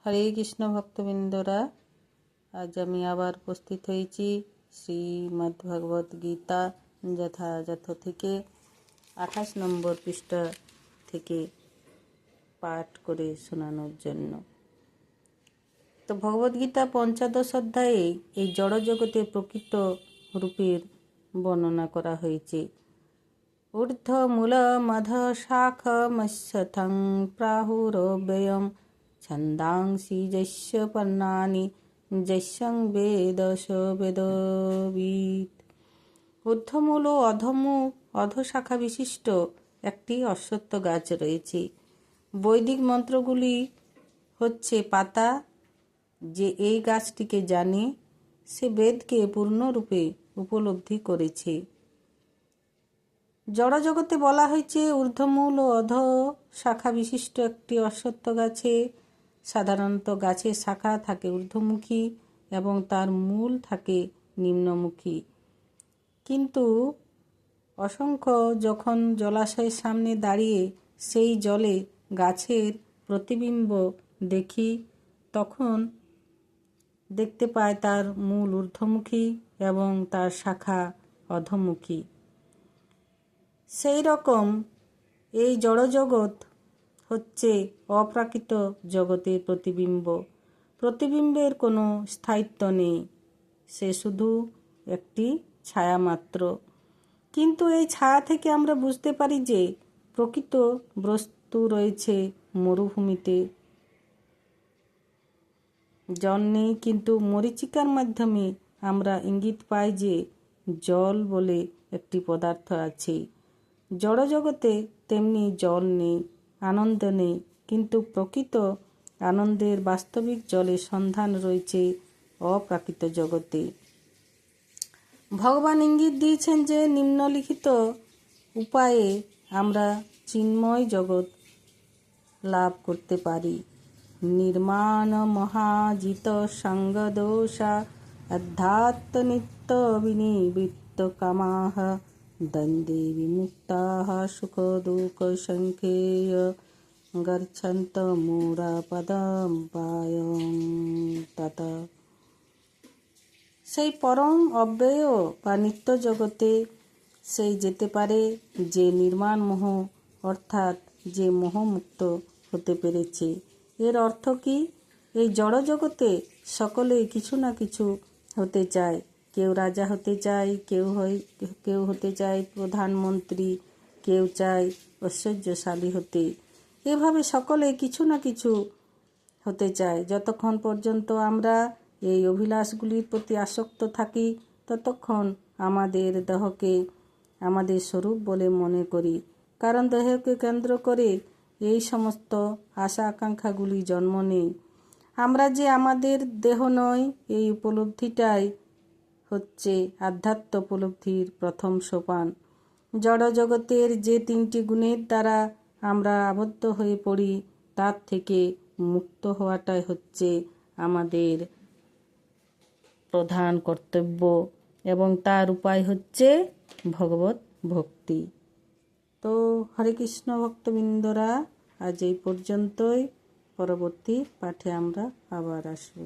হরে কৃষ্ণ ভক্তবৃন্দরা, আজ আমি আবার উপস্থিত হয়েছি শ্রীমদ্ভগবদ্ গীতা যথাযথ থেকে 28 নম্বর পৃষ্ঠা থেকে পাঠ করে শোনানোর জন্য। তো ভগবদ্গীতা ৫ম অধ্যায়ে এই জড়জগতে প্রকৃত রূপের বর্ণনা করা হয়েছে। ঊর্ধ্বমূলমধঃশাখমশ্বথং প্রাহুরব্যয়ম ছন্দাংসি যস্য পর্ণানি যস্যং বেদ স বেদবিদ। ঊর্ধ্বমূল ও অধঃশাখা বিশিষ্ট একটি অশ্বত্থ গাছ রয়েছে। বৈদিক মন্ত্রগুলি হচ্ছে পাতা। যে এই গাছটিকে জানে সে বেদকে পূর্ণরূপে উপলব্ধি করেছে। জড়জগতে বলা হয়েছে ঊর্ধ্বমূল ও অধ শাখা বিশিষ্ট একটি অশ্বত্থ গাছে সাধারণত গাছের শাখা থাকে ঊর্ধ্বমুখী এবং তার মূল থাকে নিম্নমুখী। কিন্তু অসংখ্য যখন জলাশয়ের সামনে দাঁড়িয়ে সেই জলে গাছের প্রতিবিম্ব দেখি, তখন দেখতে পায় তার মূল ঊর্ধ্বমুখী এবং তার শাখা অধোমুখী। সেই রকম এই জড়জগৎ হচ্ছে অপ্রাকৃত জগতের প্রতিবিম্ব। প্রতিবিম্বের কোনো স্থায়িত্ব নেই, সে শুধু একটি ছায়া মাত্র। কিন্তু এই ছায়া থেকে আমরা বুঝতে পারি যে প্রকৃত বস্তু রয়েছে মরুভূমিতে। জল নেই, কিন্তু মরীচিকার মাধ্যমে আমরা ইঙ্গিত পাই যে জল বলে একটি পদার্থ আছে। জড়জগতে তেমনি জল নেই, আনন্দ নেই, কিন্তু প্রকৃত আনন্দের বাস্তবিক জলের সন্ধান রয়েছে অপ্রাকৃত জগতে। ভগবান ইঙ্গিত দিয়েছেন যে নিম্নলিখিত উপায়ে আমরা চিন্ময় জগৎ লাভ করতে পারি। নির্মাণ মহাজিত সঙ্গদোষা অধ্যাত্ম নিত্য বিনিবৃত্ত কামাহ দ্বন্দ্বে বিমুক্তাহ সুখ দুঃখ সংখ্যেয় গচ্ছন্ত মূঢ়া পদম পায়ং তত। সেই পরম অব্যয় বা নিত্য জগতে সেই যেতে পারে যে নির্মাণ মোহ অর্থাৎ যে মোহমুক্ত হতে পেরেছে। এর অর্থ কি? এই জড়জগতে সকলেই কিছু না কিছু হতে চায়। কেউ রাজা হতে চায়, কেউ হতে চায় প্রধানমন্ত্রী, কেউ চায় ঐশ্বর্যশালী হতে। এভাবে সকলে কিছু না কিছু হতে চায়। যতক্ষণ পর্যন্ত আমরা এই অভিলাষগুলির প্রতি আসক্ত থাকি, ততক্ষণ আমাদের দেহকে আমাদের স্বরূপ বলে মনে করি। কারণ দেহকে কেন্দ্র করে এই সমস্ত আশা আকাঙ্ক্ষাগুলি জন্ম নেয়। আমরা যে আমাদের দেহ নয়, এই উপলব্ধিটাই হচ্ছে আধ্যাত্ম উপলব্ধির প্রথম সোপান। জড়জগতের যে 3টি গুণের দ্বারা আমরা আবদ্ধ হয়ে পড়ি, তার থেকে মুক্ত হওয়াটাই হচ্ছে আমাদের প্রধান কর্তব্য, এবং তার উপায় হচ্ছে ভগবত ভক্তি। তো হরে কৃষ্ণ ভক্তবৃন্দরা, আজ এই পর্যন্তই। পরবর্তী পাঠে আমরা আবার আসব।